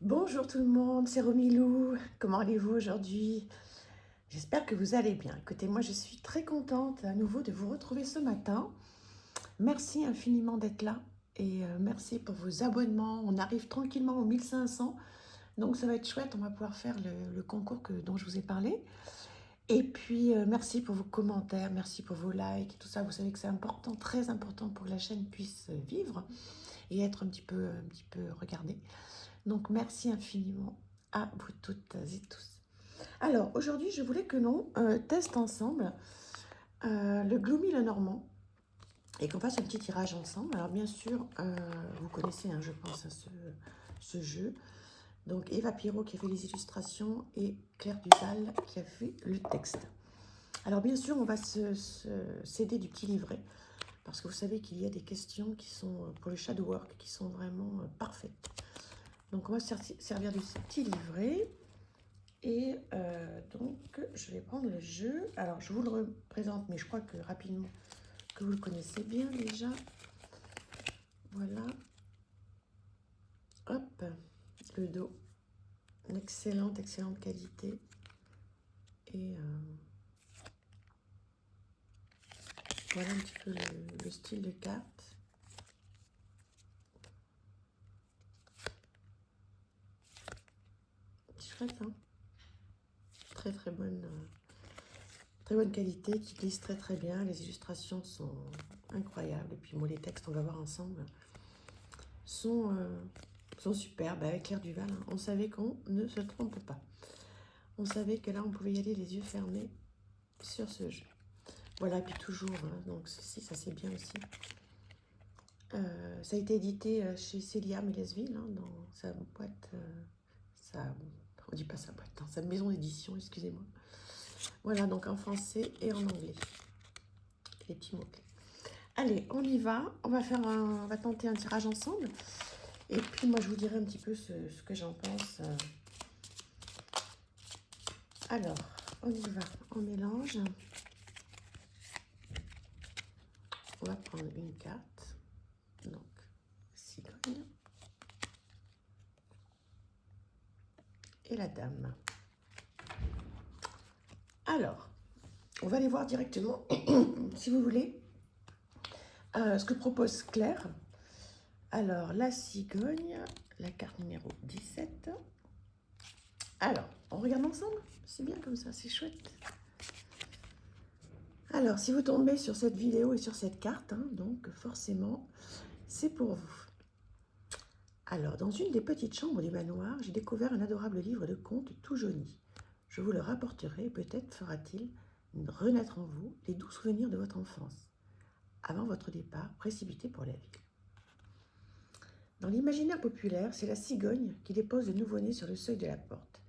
Bonjour tout le monde, c'est Romilou. Comment allez-vous aujourd'hui? J'espère que vous allez bien. Écoutez, moi je suis très contente à nouveau de vous retrouver ce matin. Merci infiniment d'être là et merci pour vos abonnements. On arrive tranquillement aux 1500, donc ça va être chouette. On va pouvoir faire le concours dont je vous ai parlé. Et puis merci pour vos commentaires, merci pour vos likes, tout ça. Vous savez que c'est important, très important pour que la chaîne puisse vivre et être un petit peu regardée. Donc, merci infiniment à vous toutes et tous. Alors, aujourd'hui, je voulais que l'on teste ensemble le Gloomy Lenormand et qu'on fasse un petit tirage ensemble. Alors, bien sûr, vous connaissez, hein, je pense, à ce jeu. Donc, Eva Pirot qui a fait les illustrations et Claire Duval qui a fait le texte. Alors, bien sûr, on va s'aider du petit livret parce que vous savez qu'il y a des questions qui sont pour le shadow work qui sont vraiment parfaites. Donc, on va se servir du petit livret. Et donc, je vais prendre le jeu. Alors, je vous le représente, mais je crois que rapidement, que vous le connaissez bien déjà. Voilà. Hop, le dos. Une excellente, excellente qualité. Et voilà un petit peu le style de carte. Chouette, hein? Très, très bonne qualité, qui glisse très, très bien. Les illustrations sont incroyables. Et puis, moi, les textes, on va voir ensemble, sont superbes. Avec Claire Duval, hein. On savait qu'on ne se trompe pas. On savait que là, on pouvait y aller les yeux fermés sur ce jeu. Voilà, et puis toujours, hein, donc ceci, ça c'est bien aussi. Ça a été édité chez Célia Mélesville, hein, dans sa boîte, on dit pas sa boîte, dans sa maison d'édition, excusez-moi. Voilà, donc en français et en anglais. Les petits mots-clés. Allez, on y va. On va tenter un tirage ensemble. Et puis moi, je vous dirai un petit peu ce que j'en pense. Alors, on y va. On mélange. On va prendre une carte. Donc, cigogne. Et la dame. Alors, on va aller voir directement, si vous voulez, ce que propose Claire. Alors, la cigogne, la carte numéro 17. Alors, on regarde ensemble. C'est bien comme ça, c'est chouette. Alors, si vous tombez sur cette vidéo et sur cette carte, hein, donc forcément, c'est pour vous. Alors, dans une des petites chambres du manoir, j'ai découvert un adorable livre de contes tout jauni. Je vous le rapporterai et peut-être fera-t-il renaître en vous les doux souvenirs de votre enfance, avant votre départ précipité pour la ville. Dans l'imaginaire populaire, c'est la cigogne qui dépose le nouveau-né sur le seuil de la porte.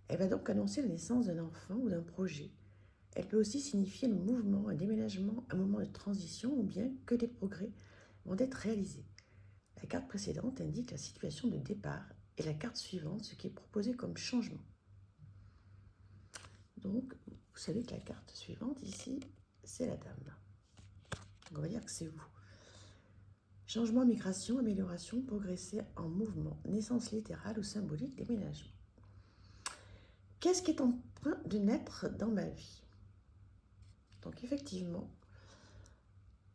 Elle va donc annoncer la naissance d'un enfant ou d'un projet. Elle peut aussi signifier le mouvement, un déménagement, un moment de transition ou bien que des progrès vont être réalisés. La carte précédente indique la situation de départ et la carte suivante ce qui est proposé comme changement. Donc, vous savez que la carte suivante ici, c'est la dame. Donc, on va dire que c'est vous. Changement, migration, amélioration, progresser en mouvement, naissance littérale ou symbolique, déménagement. Qu'est-ce qui est en train de naître dans ma vie? Donc effectivement,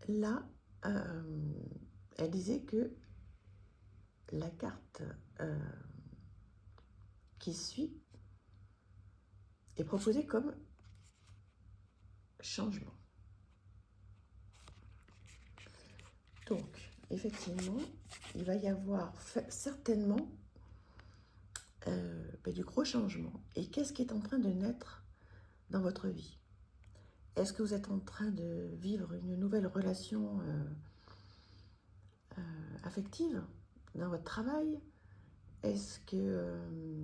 là, elle disait que la carte qui suit est proposée comme changement. Donc, effectivement, il va y avoir certainement du gros changement. Et qu'est-ce qui est en train de naître dans votre vie? Est-ce que vous êtes en train de vivre une nouvelle relation affective dans votre travail? Est-ce que...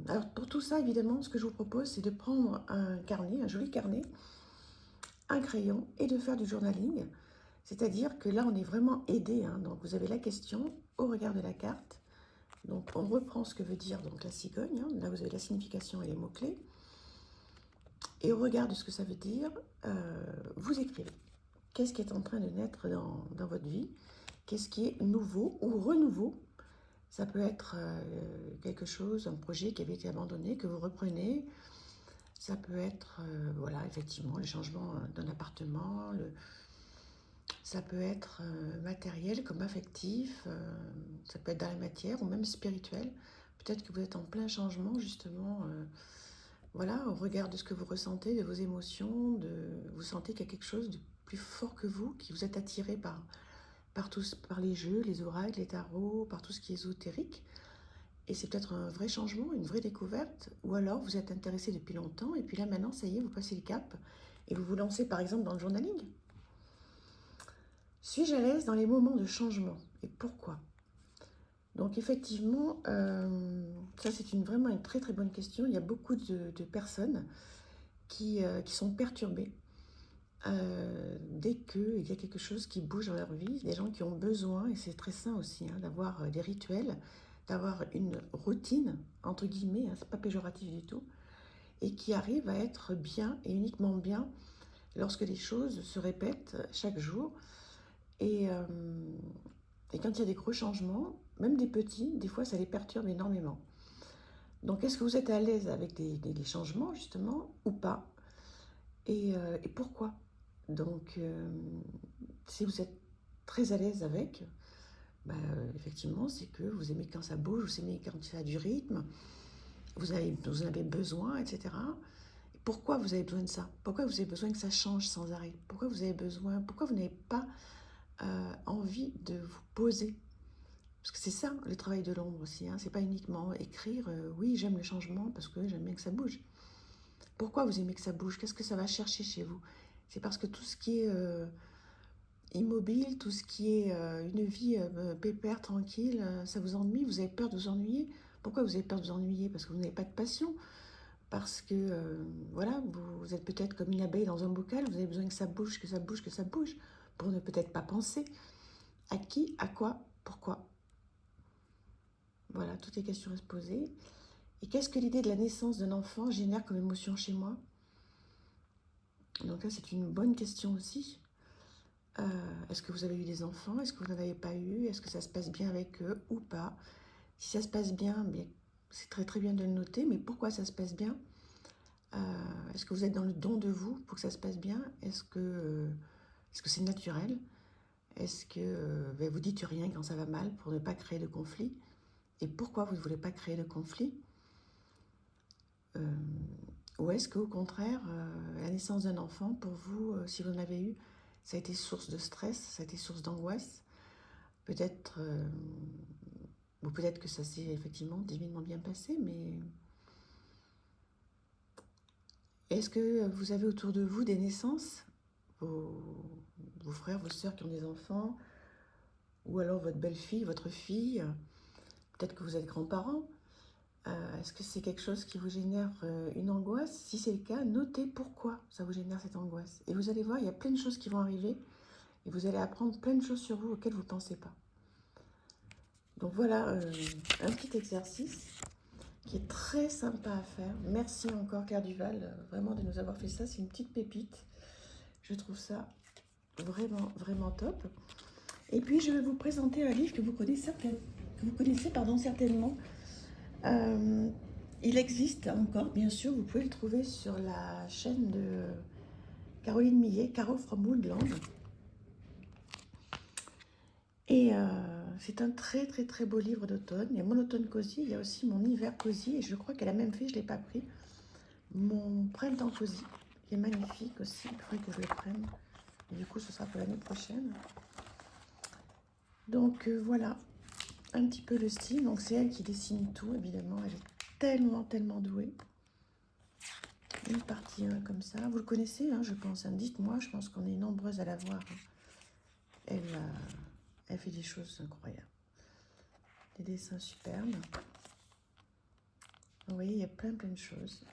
alors, pour tout ça, évidemment, ce que je vous propose, c'est de prendre un carnet, un joli carnet, un crayon et de faire du journaling. C'est-à-dire que là, on est vraiment aidé. Hein. Donc, vous avez la question au regard de la carte. Donc, on reprend ce que veut dire donc, la cigogne. Hein. Là, vous avez la signification et les mots-clés. Et au regard de ce que ça veut dire, vous écrivez. Qu'est-ce qui est en train de naître dans votre vie? Qu'est-ce qui est nouveau ou renouveau? Ça peut être quelque chose, un projet qui avait été abandonné, que vous reprenez. Ça peut être, voilà, effectivement, le changement d'un appartement. Ça peut être matériel comme affectif. Ça peut être dans la matière ou même spirituel. Peut-être que vous êtes en plein changement, justement. Voilà, au regard de ce que vous ressentez, de vos émotions, vous sentez qu'il y a quelque chose de plus fort que vous, qui vous êtes attiré par les jeux, les oracles, les tarots, par tout ce qui est ésotérique. Et c'est peut-être un vrai changement, une vraie découverte. Ou alors vous êtes intéressé depuis longtemps et puis là maintenant, ça y est, vous passez le cap et vous vous lancez par exemple dans le journaling. Suis-je à l'aise dans les moments de changement? Et pourquoi? Donc effectivement, ça c'est vraiment une très très bonne question. Il y a beaucoup de personnes qui sont perturbées dès qu'il y a quelque chose qui bouge dans leur vie. Des gens qui ont besoin, et c'est très sain aussi, hein, d'avoir des rituels, d'avoir une routine, entre guillemets, hein, c'est pas péjoratif du tout, et qui arrivent à être bien et uniquement bien lorsque les choses se répètent chaque jour. Et, euh, et quand il y a des gros changements, même des petits, des fois ça les perturbe énormément. Donc est-ce que vous êtes à l'aise avec les changements justement ou pas? Et pourquoi? Donc si vous êtes très à l'aise avec, bah, effectivement c'est que vous aimez quand ça bouge, vous aimez quand ça a du rythme, vous en avez besoin, etc. Pourquoi vous avez besoin de ça? Pourquoi vous avez besoin que ça change sans arrêt? Pourquoi vous n'avez pas envie de vous poser? Parce que c'est ça le travail de l'ombre aussi, hein. C'est pas uniquement écrire oui j'aime le changement parce que j'aime bien que ça bouge. Pourquoi vous aimez que ça bouge? Qu'est-ce que ça va chercher chez vous? C'est parce que tout ce qui est immobile, tout ce qui est une vie pépère, tranquille, ça vous ennuie, vous avez peur de vous ennuyer. Pourquoi vous avez peur de vous ennuyer? Parce que vous n'avez pas de passion, parce que voilà, vous êtes peut-être comme une abeille dans un bocal, vous avez besoin que ça bouge, que ça bouge, que ça bouge, pour ne peut-être pas penser à qui, à quoi, pourquoi. Voilà, toutes les questions à se poser. Et qu'est-ce que l'idée de la naissance d'un enfant génère comme émotion chez moi? Donc là, c'est une bonne question aussi. Est-ce que vous avez eu des enfants? Est-ce que vous n'en avez pas eu? Est-ce que ça se passe bien avec eux ou pas? Si ça se passe bien, c'est très très bien de le noter, mais pourquoi ça se passe bien? Est-ce que vous êtes dans le don de vous pour que ça se passe bien? Est-ce que c'est naturel? Est-ce que vous dites rien quand ça va mal pour ne pas créer de conflit? Et pourquoi vous ne voulez pas créer de conflit? Ou est-ce qu'au contraire, la naissance d'un enfant, pour vous, si vous en avez eu, ça a été source de stress, ça a été source d'angoisse? Peut-être, ou peut-être que ça s'est effectivement divinement bien passé, mais est-ce que vous avez autour de vous des naissances, vos frères, vos sœurs qui ont des enfants, ou alors votre belle-fille, votre fille, peut-être que vous êtes grands-parents? Est-ce que c'est quelque chose qui vous génère une angoisse? Si c'est le cas, notez pourquoi ça vous génère cette angoisse. Et vous allez voir, il y a plein de choses qui vont arriver, et vous allez apprendre plein de choses sur vous auxquelles vous ne pensez pas. Donc voilà, un petit exercice qui est très sympa à faire. Merci encore Claire Duval, vraiment de nous avoir fait ça. C'est une petite pépite. Je trouve ça vraiment, vraiment top. Et puis je vais vous présenter un livre que vous connaissez, certainement. Il existe encore, bien sûr, vous pouvez le trouver sur la chaîne de Caroline Millet, Caro from Woodland. Et c'est un très très très beau livre d'automne. Il y a mon automne cosy, il y a aussi mon hiver cosy, et je crois qu'elle a même fait, je ne l'ai pas pris, mon printemps cosy, qui est magnifique aussi, il faudrait que je le prenne. Et du coup, ce sera pour l'année prochaine. Donc voilà, un petit peu le style. Donc c'est elle qui dessine tout, évidemment. Elle est tellement, tellement douée. Une partie 1 comme ça. Vous le connaissez, hein, je pense. Hein. Dites-moi, je pense qu'on est nombreuses à la voir. Elle fait des choses incroyables. Des dessins superbes. Vous voyez, il y a plein, plein de choses.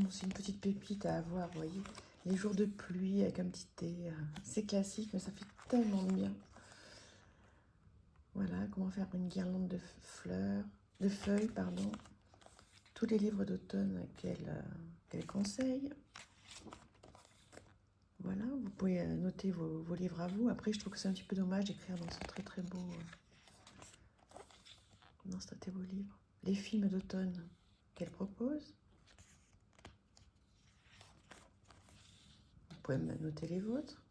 C'est une petite pépite à avoir, vous voyez. Les jours de pluie avec un petit thé. C'est classique, mais ça fait tellement bien. Voilà, comment faire une guirlande de feuilles, pardon. Tous les livres d'automne qu'elle conseille. Voilà, vous pouvez noter vos livres à vous. Après, je trouve que c'est un petit peu dommage d'écrire dans ce très très beau dans ce très beau livre. Les films d'automne qu'elle propose. Vous pouvez même noter les vôtres.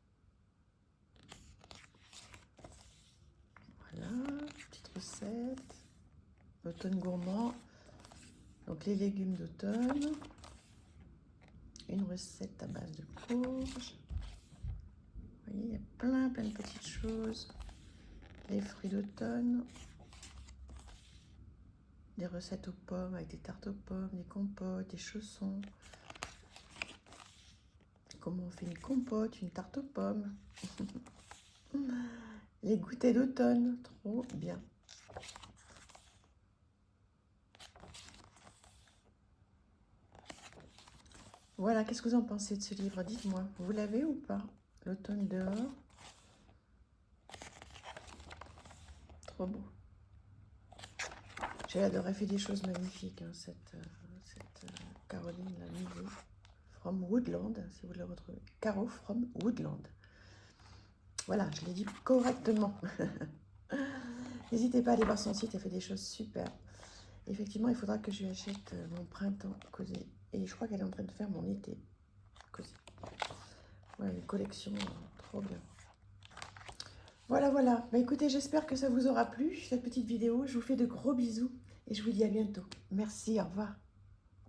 Voilà, petite recette. Automne gourmand. Donc les légumes d'automne. Une recette à base de courge. Vous voyez, il y a plein de petites choses. Les fruits d'automne. Des recettes aux pommes avec des tartes aux pommes, des compotes, des chaussons. Comment on fait une compote, une tarte aux pommes. Les goûters d'automne, trop bien. Voilà, qu'est-ce que vous en pensez de ce livre? Dites-moi, vous l'avez ou pas? L'automne dehors. Trop beau. J'ai adoré, fait des choses magnifiques, hein, cette Caroline Lamigo. From Woodland, si vous le retrouvez. Caro from Woodland. Voilà, je l'ai dit correctement. N'hésitez pas à aller voir son site, elle fait des choses super. Effectivement, il faudra que je lui achète mon printemps cosy. Et je crois qu'elle est en train de faire mon été cosy. Ouais, une collection, trop bien. Voilà, voilà. Bah, écoutez, j'espère que ça vous aura plu, cette petite vidéo. Je vous fais de gros bisous et je vous dis à bientôt. Merci, au revoir.